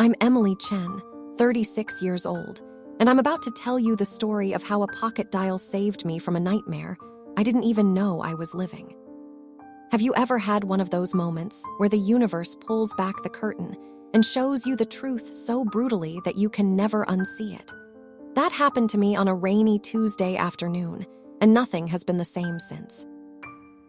I'm Emily Chen, 36 years old, and I'm about to tell you the story of how a pocket dial saved me from a nightmare I didn't even know I was living. Have you ever had one of those moments where the universe pulls back the curtain and shows you the truth so brutally that you can never unsee it? That happened to me on a rainy Tuesday afternoon, and nothing has been the same since.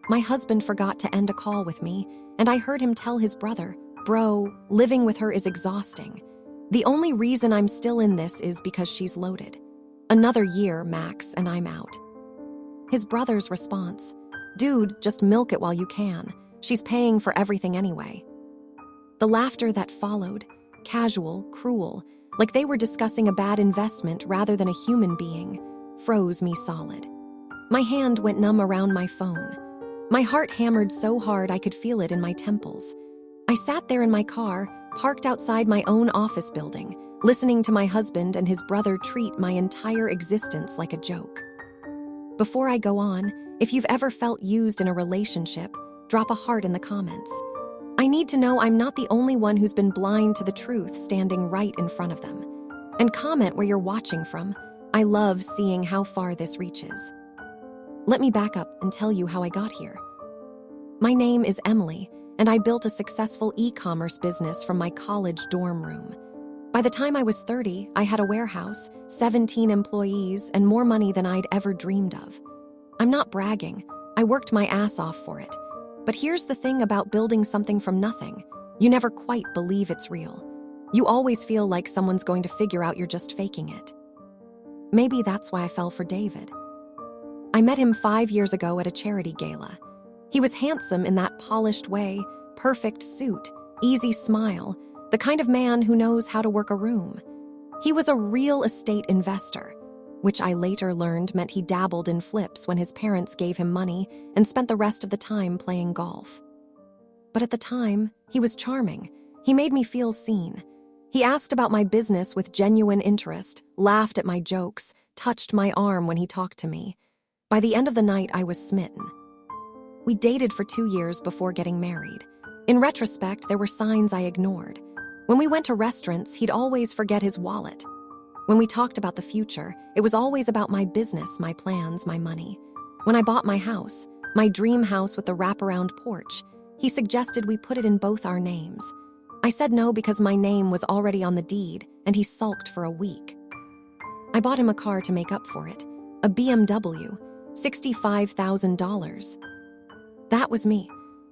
My husband forgot to end a call with me, and I heard him tell his brother, "Bro, living with her is exhausting. The only reason I'm still in this is because she's loaded. Another year, max, and I'm out." His brother's response, "Dude, just milk it while you can. She's paying for everything anyway." The laughter that followed, casual, cruel, like they were discussing a bad investment rather than a human being, froze me solid. My hand went numb around my phone. My heart hammered so hard I could feel it in my temples. I sat there in my car, parked outside my own office building, listening to my husband and his brother treat my entire existence like a joke. Before I go on, if you've ever felt used in a relationship, drop a heart in the comments. I need to know I'm not the only one who's been blind to the truth standing right in front of them. And comment where you're watching from. I love seeing how far this reaches. Let me back up and tell you how I got here. My name is Emily, and I built a successful e-commerce business from my college dorm room. By the time I was 30, I had a warehouse, 17 employees, and more money than I'd ever dreamed of. I'm not bragging. I worked my ass off for it. But here's the thing about building something from nothing. You never quite believe it's real. You always feel like someone's going to figure out you're just faking it. Maybe that's why I fell for David. I met him 5 years ago at a charity gala. He was handsome in that polished way, perfect suit, easy smile, the kind of man who knows how to work a room. He was a real estate investor, which I later learned meant he dabbled in flips when his parents gave him money and spent the rest of the time playing golf. But at the time, he was charming. He made me feel seen. He asked about my business with genuine interest, laughed at my jokes, touched my arm when he talked to me. By the end of the night, I was smitten. We dated for 2 years before getting married. In retrospect, there were signs I ignored. When we went to restaurants, he'd always forget his wallet. When we talked about the future, it was always about my business, my plans, my money. When I bought my house, my dream house with the wraparound porch, he suggested we put it in both our names. I said no because my name was already on the deed, and he sulked for a week. I bought him a car to make up for it, a BMW, $65,000. That was me,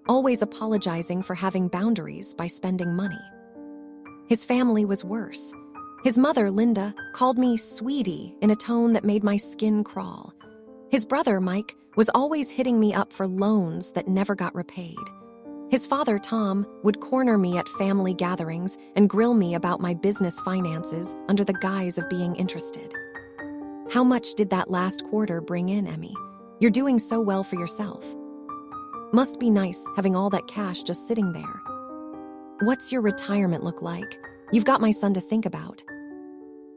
always apologizing for having boundaries by spending money. His family was worse. His mother, Linda, called me sweetie in a tone that made my skin crawl. His brother, Mike, was always hitting me up for loans that never got repaid. His father, Tom, would corner me at family gatherings and grill me about my business finances under the guise of being interested. How much did that last quarter bring in, Emmy? You're doing so well for yourself. Must be nice having all that cash just sitting there. What's your retirement look like? You've got my son to think about.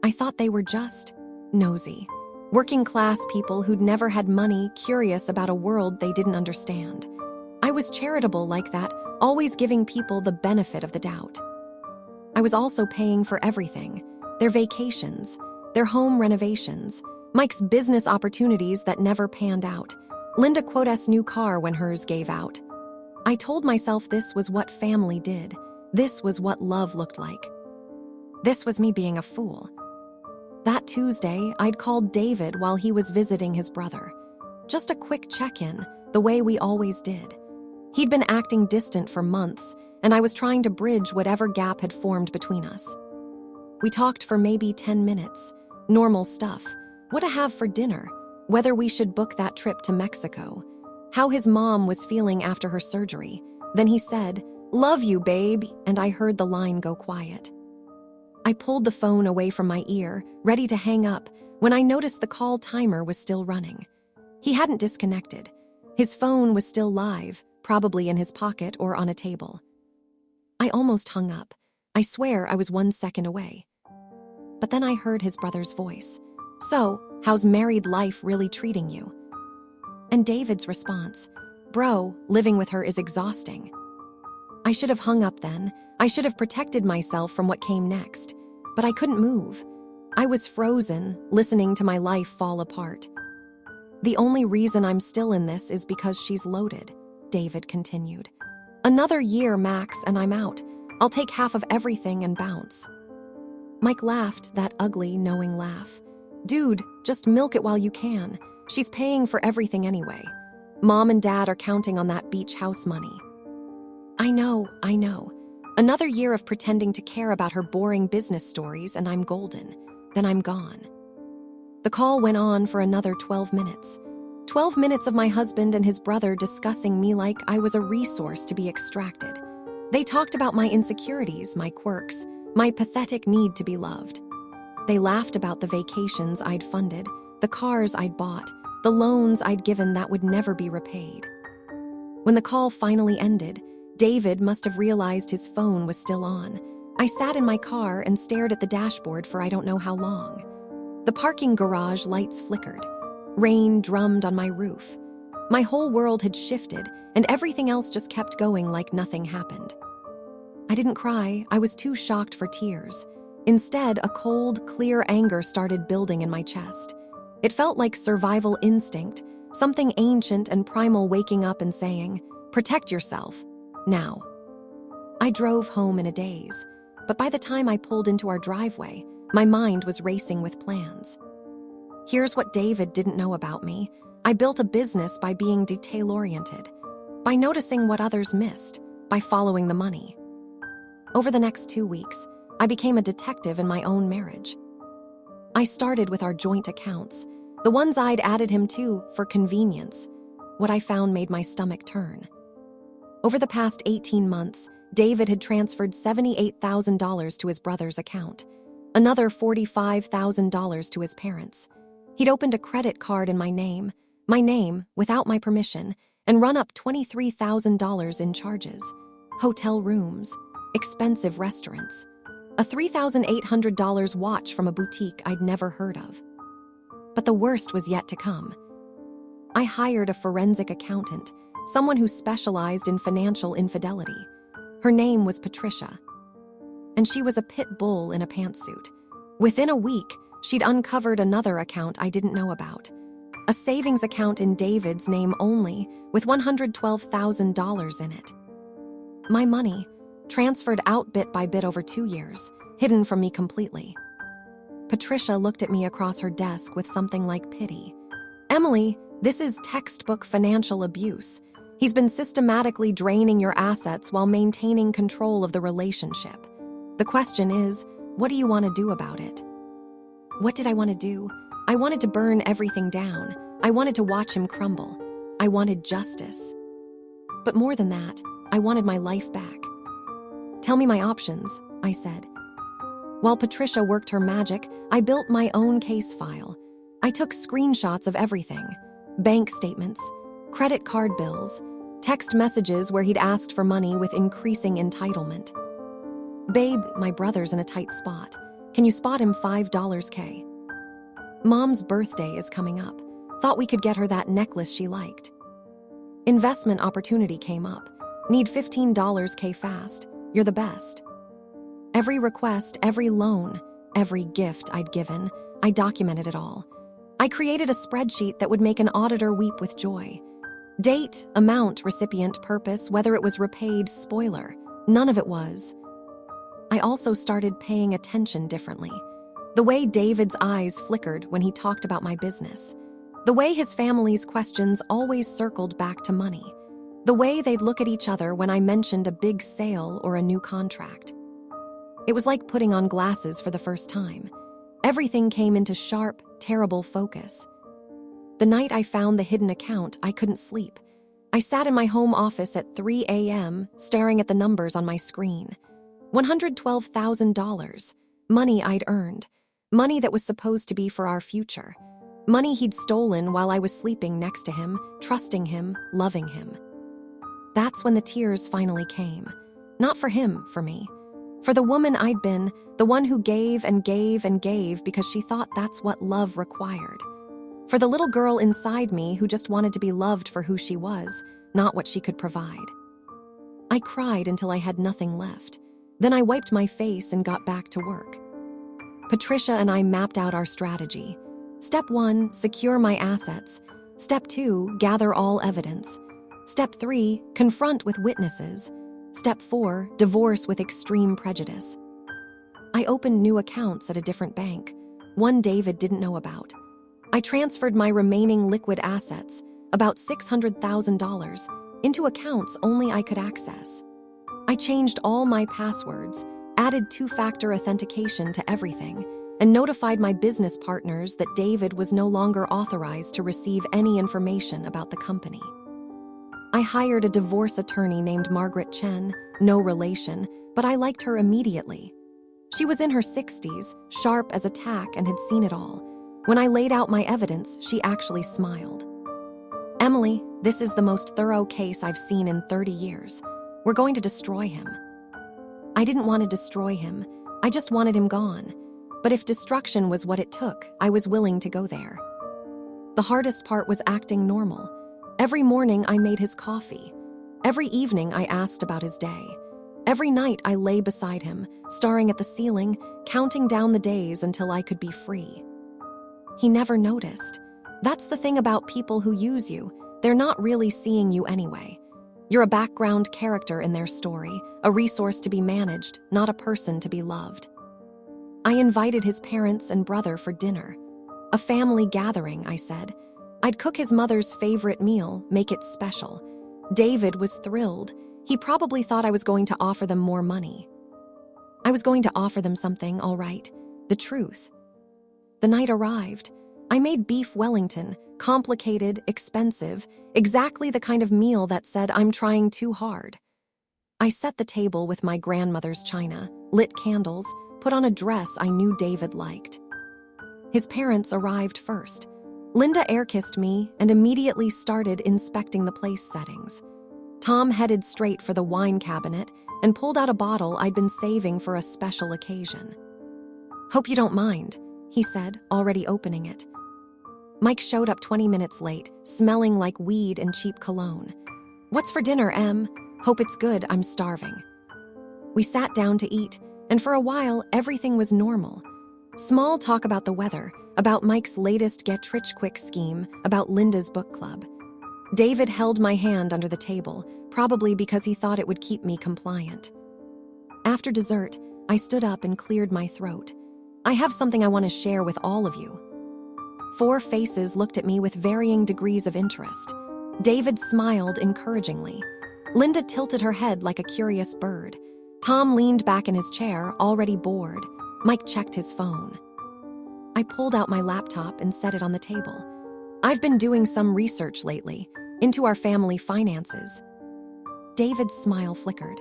I thought they were just nosy, working-class people who'd never had money, curious about a world they didn't understand. I was charitable like that, always giving people the benefit of the doubt. I was also paying for everything, their vacations, their home renovations, Mike's business opportunities that never panned out, Linda Quote's new car when hers gave out. I told myself this was what family did. This was what love looked like. This was me being a fool. That Tuesday, I'd called David while he was visiting his brother. Just a quick check-in, the way we always did. He'd been acting distant for months, and I was trying to bridge whatever gap had formed between us. We talked for maybe 10 minutes. Normal stuff. What to have for dinner. Whether we should book that trip to Mexico. How his mom was feeling after her surgery. Then he said, "Love you, babe," and I heard the line go quiet. I pulled the phone away from my ear, ready to hang up, when I noticed the call timer was still running. He hadn't disconnected. His phone was still live, probably in his pocket or on a table. I almost hung up. I swear I was 1 second away. But then I heard his brother's voice. "So, how's married life really treating you?" And David's response, "Bro, living with her is exhausting." I should have hung up then. I should have protected myself from what came next. But I couldn't move. I was frozen, listening to my life fall apart. The only reason I'm still in this is because she's loaded, David continued. Another year max and I'm out. I'll take half of everything and bounce. Mike laughed, that ugly, knowing laugh. Dude, just milk it while you can. She's paying for everything anyway. Mom and Dad are counting on that beach house money. I know. Another year of pretending to care about her boring business stories and I'm golden. Then I'm gone. The call went on for another 12 minutes. 12 minutes of my husband and his brother discussing me like I was a resource to be extracted. They talked about my insecurities, my quirks, my pathetic need to be loved. They laughed about the vacations I'd funded, the cars I'd bought, the loans I'd given that would never be repaid. When the call finally ended, David must have realized his phone was still on. I sat in my car and stared at the dashboard for I don't know how long. The parking garage lights flickered. Rain drummed on my roof. My whole world had shifted, and everything else just kept going like nothing happened. I didn't cry. I was too shocked for tears. Instead, a cold, clear anger started building in my chest. It felt like survival instinct, something ancient and primal waking up and saying, "Protect yourself, now." I drove home in a daze, but by the time I pulled into our driveway, my mind was racing with plans. Here's what David didn't know about me. I built a business by being detail-oriented, by noticing what others missed, by following the money. Over the next 2 weeks, I became a detective in my own marriage. I started with our joint accounts, the ones I'd added him to for convenience. What I found made my stomach turn. Over the past 18 months, David had transferred $78,000 to his brother's account, another $45,000 to his parents. He'd opened a credit card in my name, without my permission, and run up $23,000 in charges. Hotel rooms, expensive restaurants, a $3,800 watch from a boutique I'd never heard of. But the worst was yet to come. I hired a forensic accountant, someone who specialized in financial infidelity. Her name was Patricia, and she was a pit bull in a pantsuit. Within a week, she'd uncovered another account I didn't know about, a savings account in David's name only, with $112,000 in it. My money, transferred out bit by bit over 2 years, hidden from me completely. Patricia looked at me across her desk with something like pity. "Emily, this is textbook financial abuse. He's been systematically draining your assets while maintaining control of the relationship. The question is, what do you want to do about it?" What did I want to do? I wanted to burn everything down. I wanted to watch him crumble. I wanted justice. But more than that, I wanted my life back. "Tell me my options," I said. While Patricia worked her magic, I built my own case file. I took screenshots of everything: bank statements, credit card bills, text messages where he'd asked for money with increasing entitlement. "Babe, my brother's in a tight spot. Can you spot him $5K? Mom's birthday is coming up. Thought we could get her that necklace she liked. Investment opportunity came up. Need $15K fast. You're the best." Every request, every loan, every gift I'd given, I documented it all. I created a spreadsheet that would make an auditor weep with joy. Date, amount, recipient, purpose, whether it was repaid, spoiler. None of it was. I also started paying attention differently. The way David's eyes flickered when he talked about my business. The way his family's questions always circled back to money. The way they'd look at each other when I mentioned a big sale or a new contract. It was like putting on glasses for the first time. Everything came into sharp, terrible focus. The night I found the hidden account, I couldn't sleep. I sat in my home office at 3 a.m., staring at the numbers on my screen. $112,000. Money I'd earned. Money that was supposed to be for our future. Money he'd stolen while I was sleeping next to him, trusting him, loving him. That's when the tears finally came. Not for him, for me. For the woman I'd been, the one who gave and gave and gave because she thought that's what love required. For the little girl inside me who just wanted to be loved for who she was, not what she could provide. I cried until I had nothing left. Then I wiped my face and got back to work. Patricia and I mapped out our strategy. Step 1, secure my assets. Step 2, gather all evidence. Step 3, confront with witnesses. Step 4, divorce with extreme prejudice. I opened new accounts at a different bank, one David didn't know about. I transferred my remaining liquid assets, about $600,000, into accounts only I could access. I changed all my passwords, added two-factor authentication to everything, and notified my business partners that David was no longer authorized to receive any information about the company. I hired a divorce attorney named Margaret Chen, no relation, but I liked her immediately. She was in her 60s, sharp as a tack, and had seen it all. When I laid out my evidence, she actually smiled. "Emily, this is the most thorough case I've seen in 30 years. We're going to destroy him." I didn't want to destroy him. I just wanted him gone. But if destruction was what it took, I was willing to go there. The hardest part was acting normal. Every morning I made his coffee. Every evening I asked about his day. Every night I lay beside him, staring at the ceiling, counting down the days until I could be free. He never noticed. That's the thing about people who use you. They're not really seeing you anyway. You're a background character in their story, a resource to be managed, not a person to be loved. I invited his parents and brother for dinner. A family gathering, I said. I'd cook his mother's favorite meal, make it special. David was thrilled. He probably thought I was going to offer them more money. I was going to offer them something, all right, the truth. The night arrived. I made beef Wellington, complicated, expensive, exactly the kind of meal that said I'm trying too hard. I set the table with my grandmother's china, lit candles, put on a dress I knew David liked. His parents arrived first. Linda air-kissed me and immediately started inspecting the place settings. Tom headed straight for the wine cabinet and pulled out a bottle I'd been saving for a special occasion. "Hope you don't mind," he said, already opening it. Mike showed up 20 minutes late, smelling like weed and cheap cologne. "What's for dinner, Em? Hope it's good, I'm starving." We sat down to eat, and for a while, everything was normal. Small talk about the weather, about Mike's latest get-rich-quick scheme, about Linda's book club. David held my hand under the table, probably because he thought it would keep me compliant. After dessert, I stood up and cleared my throat. "I have something I want to share with all of you." 4 faces looked at me with varying degrees of interest. David smiled encouragingly. Linda tilted her head like a curious bird. Tom leaned back in his chair, already bored. Mike checked his phone. I pulled out my laptop and set it on the table. "I've been doing some research lately, into our family finances." David's smile flickered.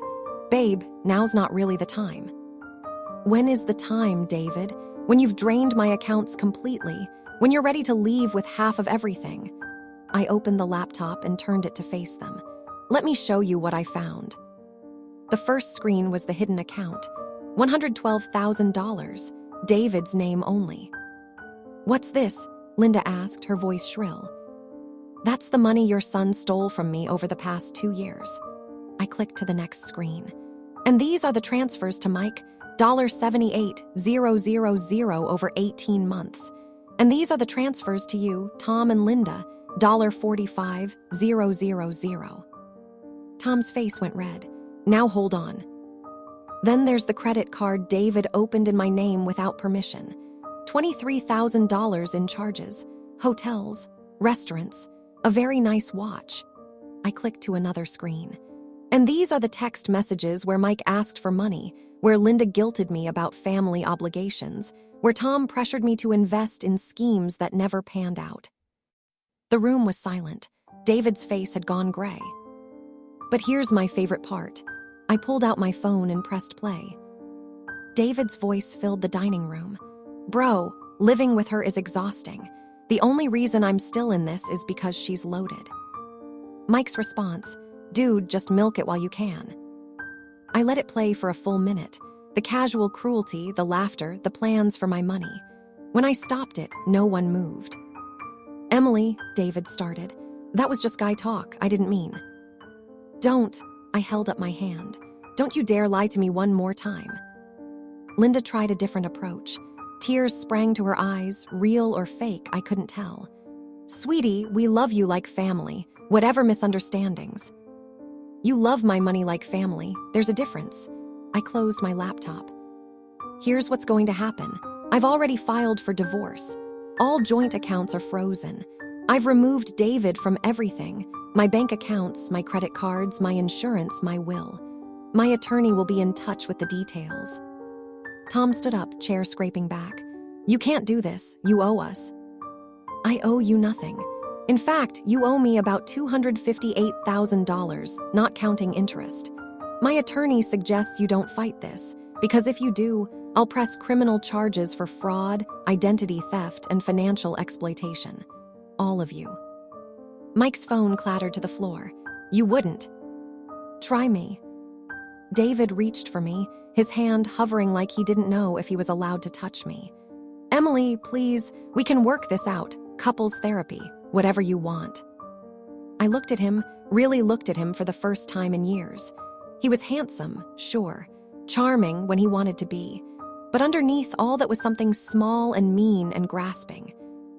"Babe, now's not really the time." "When is the time, David? When you've drained my accounts completely? When you're ready to leave with half of everything?" I opened the laptop and turned it to face them. "Let me show you what I found." The first screen was the hidden account. $112,000, David's name only. "What's this?" Linda asked, her voice shrill. "That's the money your son stole from me over the past 2 years." I clicked to the next screen. "And these are the transfers to Mike, $78,000 over 18 months. And these are the transfers to you, Tom and Linda, $45,000. Tom's face went red. "Now hold on." Then there's the credit card David opened in my name without permission. $23,000 in charges, hotels, restaurants, a very nice watch. I clicked to another screen. "And these are the text messages where Mike asked for money, where Linda guilted me about family obligations, where Tom pressured me to invest in schemes that never panned out." The room was silent. David's face had gone gray. But here's my favorite part. I pulled out my phone and pressed play. David's voice filled the dining room. "Bro, living with her is exhausting. The only reason I'm still in this is because she's loaded." Mike's response, "Dude, just milk it while you can." I let it play for a full minute. The casual cruelty, the laughter, the plans for my money. When I stopped it, no one moved. "Emily," David started. "That was just guy talk, I didn't mean." "Don't," I held up my hand. Don't you dare lie to me one more time. Linda tried a different approach. Tears sprang to her eyes, real or fake, I couldn't tell. Sweetie, we love you like family, whatever misunderstandings. You love my money like family, there's a difference. I closed my laptop. Here's what's going to happen. I've already filed for divorce. All joint accounts are frozen. I've removed David from everything. My bank accounts, my credit cards, my insurance, my will. My attorney will be in touch with the details. Tom stood up, chair scraping back. You can't do this. You owe us. I owe you nothing. In fact, you owe me about $258,000, not counting interest. My attorney suggests you don't fight this, because if you do, I'll press criminal charges for fraud, identity theft, and financial exploitation. All of you. Mike's phone clattered to the floor. You wouldn't. Try me. David reached for me, his hand hovering like he didn't know if he was allowed to touch me. Emily, please, we can work this out. Couples therapy, whatever you want. I looked at him, really looked at him for the first time in years. He was handsome, sure, charming when he wanted to be, but underneath all that was something small and mean and grasping.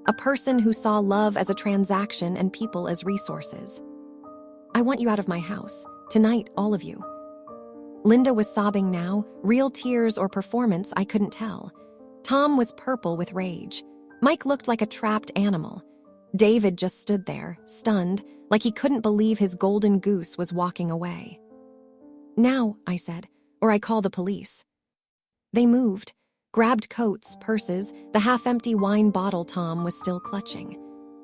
A person who saw love as a transaction and people as resources. I want you out of my house. Tonight, all of you. Linda was sobbing now, real tears or performance, I couldn't tell. Tom was purple with rage. Mike looked like a trapped animal. David just stood there, stunned, like he couldn't believe his golden goose was walking away. Now, I said, or I call the police. They moved, grabbed coats, purses, the half-empty wine bottle Tom was still clutching.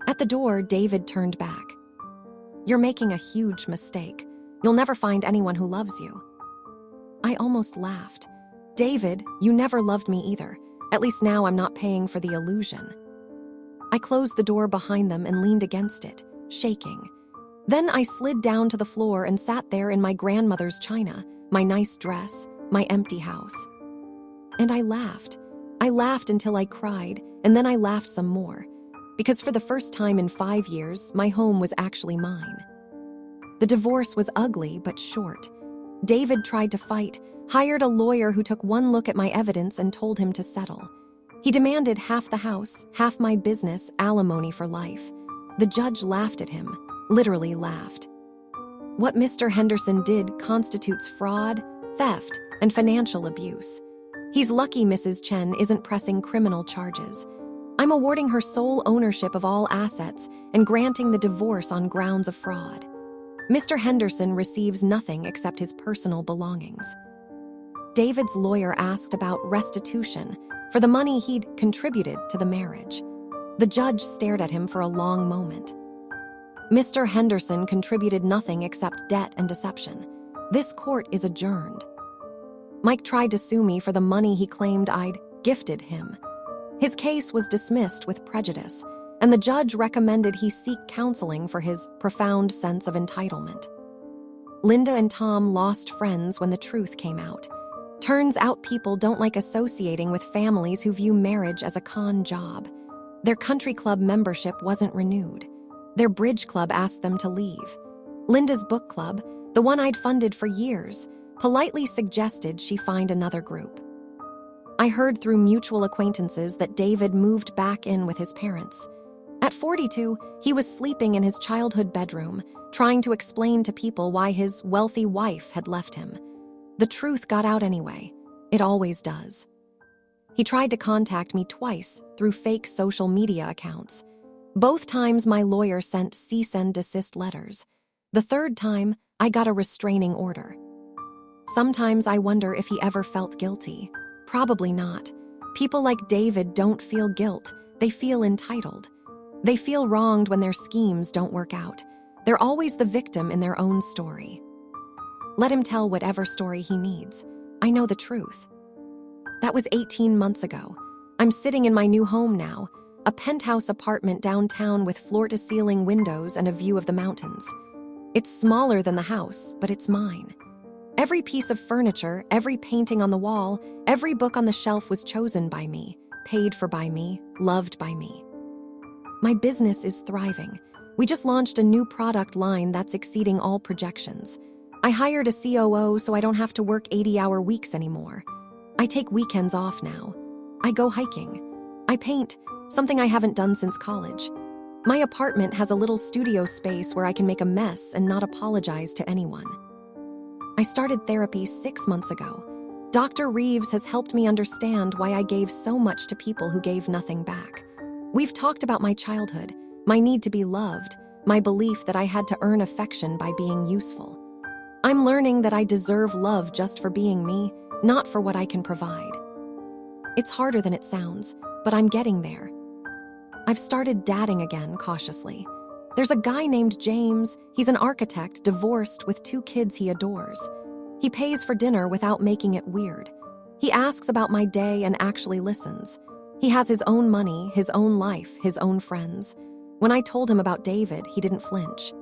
At the door, David turned back. You're making a huge mistake. You'll never find anyone who loves you. I almost laughed. David, you never loved me either. At least now I'm not paying for the illusion. I closed the door behind them and leaned against it, shaking. Then I slid down to the floor and sat there in my grandmother's china, my nice dress, my empty house. And I laughed. I laughed until I cried, and then I laughed some more. Because for the first time in 5 years, my home was actually mine. The divorce was ugly but short. David tried to fight, hired a lawyer who took one look at my evidence and told him to settle. He demanded half the house, half my business, alimony for life. The judge laughed at him, literally laughed. What Mr. Henderson did constitutes fraud, theft, and financial abuse. He's lucky Mrs. Chen isn't pressing criminal charges. I'm awarding her sole ownership of all assets and granting the divorce on grounds of fraud. Mr. Henderson receives nothing except his personal belongings. David's lawyer asked about restitution for the money he'd contributed to the marriage. The judge stared at him for a long moment. Mr. Henderson contributed nothing except debt and deception. This court is adjourned. Mike tried to sue me for the money he claimed I'd gifted him. His case was dismissed with prejudice, and the judge recommended he seek counseling for his profound sense of entitlement. Linda and Tom lost friends when the truth came out. Turns out people don't like associating with families who view marriage as a con job. Their country club membership wasn't renewed. Their bridge club asked them to leave. Linda's book club, the one I'd funded for years, politely suggested she find another group. I heard through mutual acquaintances that David moved back in with his parents. At 42, he was sleeping in his childhood bedroom, trying to explain to people why his wealthy wife had left him. The truth got out anyway. It always does. He tried to contact me twice through fake social media accounts. Both times my lawyer sent cease and desist letters. The third time, I got a restraining order. Sometimes I wonder if he ever felt guilty. Probably not. People like David don't feel guilt. They feel entitled. They feel wronged when their schemes don't work out. They're always the victim in their own story. Let him tell whatever story he needs. I know the truth. That was 18 months ago. I'm sitting in my new home now, a penthouse apartment downtown with floor-to-ceiling windows and a view of the mountains. It's smaller than the house, but it's mine. Every piece of furniture, every painting on the wall, every book on the shelf was chosen by me, paid for by me, loved by me. My business is thriving. We just launched a new product line that's exceeding all projections. I hired a COO so I don't have to work 80-hour weeks anymore. I take weekends off now. I go hiking. I paint, something I haven't done since college. My apartment has a little studio space where I can make a mess and not apologize to anyone. I started therapy 6 months ago. Dr. Reeves has helped me understand why I gave so much to people who gave nothing back. We've talked about my childhood, my need to be loved, my belief that I had to earn affection by being useful. I'm learning that I deserve love just for being me, not for what I can provide. It's harder than it sounds, but I'm getting there. I've started dating again cautiously. There's a guy named James. He's an architect, divorced, with 2 kids he adores. He pays for dinner without making it weird. He asks about my day and actually listens. He has his own money, his own life, his own friends. When I told him about David, he didn't flinch.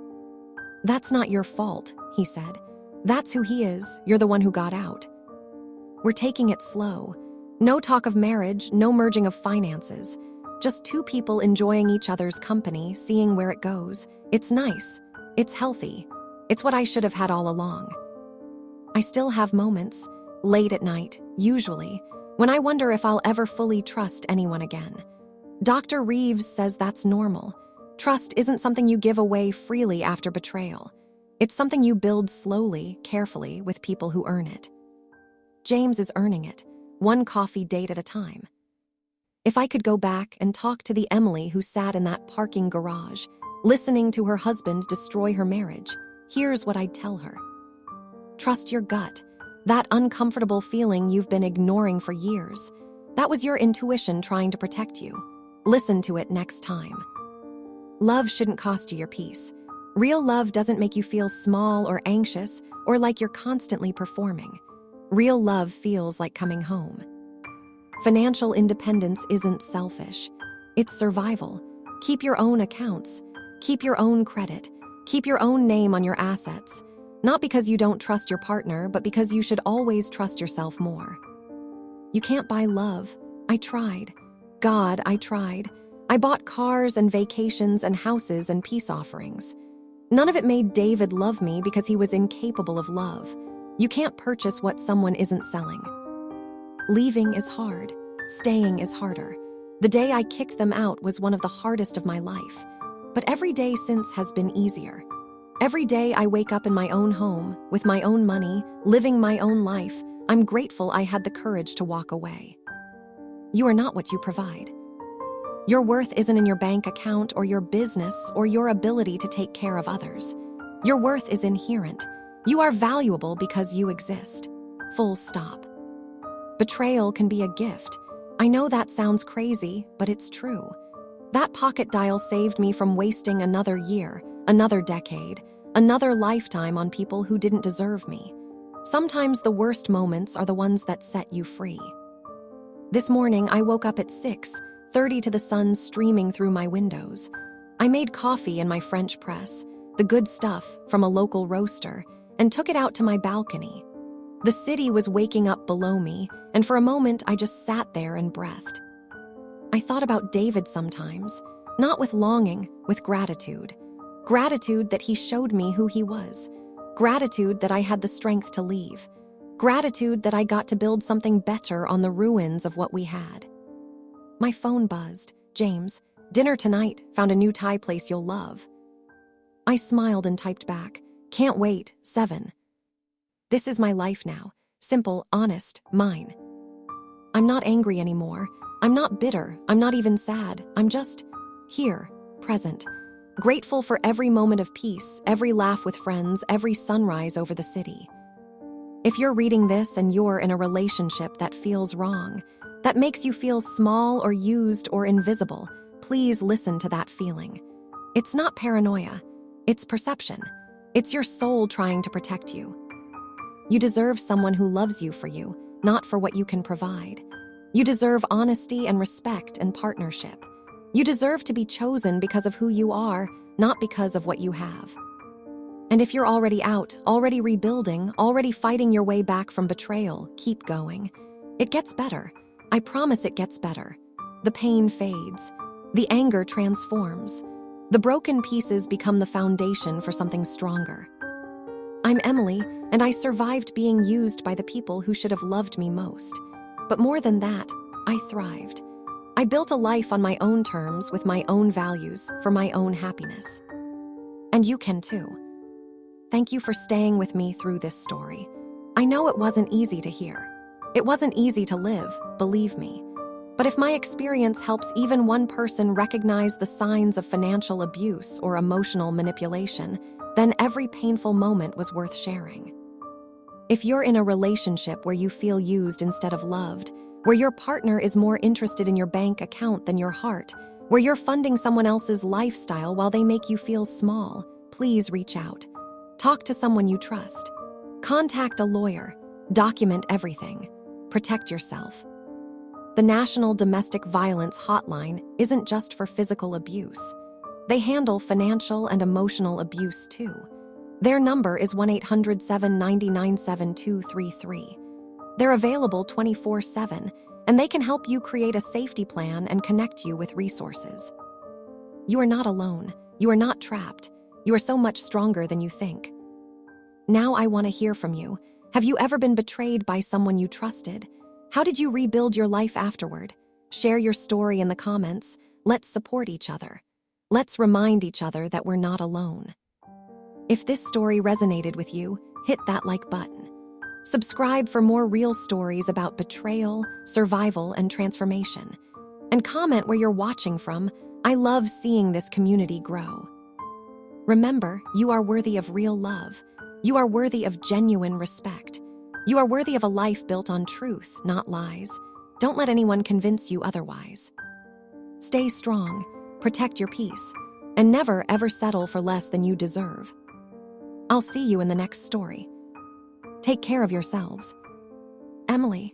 "That's not your fault," he said. "That's who he is. You're the one who got out." We're taking it slow. No talk of marriage, no merging of finances. Just 2 people enjoying each other's company, seeing where it goes. It's nice. It's healthy. It's what I should have had all along. I still have moments, late at night, usually, when I wonder if I'll ever fully trust anyone again. Dr. Reeves says that's normal. Trust isn't something you give away freely after betrayal. It's something you build slowly, carefully, with people who earn it. James is earning it, 1 coffee date at a time. If I could go back and talk to the Emily who sat in that parking garage, listening to her husband destroy her marriage, here's what I'd tell her. Trust your gut. That uncomfortable feeling you've been ignoring for years. That was your intuition trying to protect you. Listen to it next time. Love shouldn't cost you your peace. Real love doesn't make you feel small or anxious or like you're constantly performing. Real love feels like coming home. Financial independence isn't selfish. It's survival. Keep your own accounts. Keep your own credit. Keep your own name on your assets. Not because you don't trust your partner, but because you should always trust yourself more. You can't buy love. I tried. God, I tried. I bought cars and vacations and houses and peace offerings. None of it made David love me because he was incapable of love. You can't purchase what someone isn't selling. Leaving is hard. Staying is harder. The day I kicked them out was one of the hardest of my life. But every day since has been easier. Every day I wake up in my own home, with my own money, living my own life, I'm grateful I had the courage to walk away. You are not what you provide. Your worth isn't in your bank account or your business or your ability to take care of others. Your worth is inherent. You are valuable because you exist. Full stop. Betrayal can be a gift. I know that sounds crazy, but it's true. That pocket dial saved me from wasting another year, another decade, another lifetime on people who didn't deserve me. Sometimes the worst moments are the ones that set you free. This morning, I woke up at 6:30 to the sun streaming through my windows. I made coffee in my French press, the good stuff from a local roaster, and took it out to my balcony. The city was waking up below me, and for a moment I just sat there and breathed. I thought about David sometimes, not with longing, with gratitude. Gratitude that he showed me who he was. Gratitude that I had the strength to leave. Gratitude that I got to build something better on the ruins of what we had. My phone buzzed. "James, dinner tonight, found a new Thai place you'll love." I smiled and typed back, "Can't wait, 7. This is my life now. Simple, honest, mine. I'm not angry anymore. I'm not bitter. I'm not even sad. I'm just here, present. Grateful for every moment of peace, every laugh with friends, every sunrise over the city. If you're reading this and you're in a relationship that feels wrong, that makes you feel small or used or invisible, please listen to that feeling. It's not paranoia. It's perception. It's your soul trying to protect you. You deserve someone who loves you for you, not for what you can provide. You deserve honesty and respect and partnership. You deserve to be chosen because of who you are, not because of what you have. And if you're already out, already rebuilding, already fighting your way back from betrayal, keep going. It gets better. I promise it gets better. The pain fades. The anger transforms. The broken pieces become the foundation for something stronger. I'm Emily, and I survived being used by the people who should have loved me most. But more than that, I thrived. I built a life on my own terms with my own values for my own happiness. And you can too. Thank you for staying with me through this story. I know it wasn't easy to hear. It wasn't easy to live, believe me. But if my experience helps even one person recognize the signs of financial abuse or emotional manipulation, then every painful moment was worth sharing. If you're in a relationship where you feel used instead of loved, where your partner is more interested in your bank account than your heart, where you're funding someone else's lifestyle while they make you feel small, please reach out. Talk to someone you trust. Contact a lawyer. Document everything. Protect yourself. The National Domestic Violence Hotline isn't just for physical abuse. They handle financial and emotional abuse too. Their number is 1-800-799-7233. They're available 24/7, and they can help you create a safety plan and connect you with resources. You are not alone. You are not trapped. You are so much stronger than you think. Now I want to hear from you. Have you ever been betrayed by someone you trusted? How did you rebuild your life afterward? Share your story in the comments. Let's support each other. Let's remind each other that we're not alone. If this story resonated with you, hit that like button. Subscribe for more real stories about betrayal, survival, and transformation. And comment where you're watching from. I love seeing this community grow. Remember, you are worthy of real love. You are worthy of genuine respect. You are worthy of a life built on truth, not lies. Don't let anyone convince you otherwise. Stay strong, protect your peace, and never ever settle for less than you deserve. I'll see you in the next story. Take care of yourselves. Emily.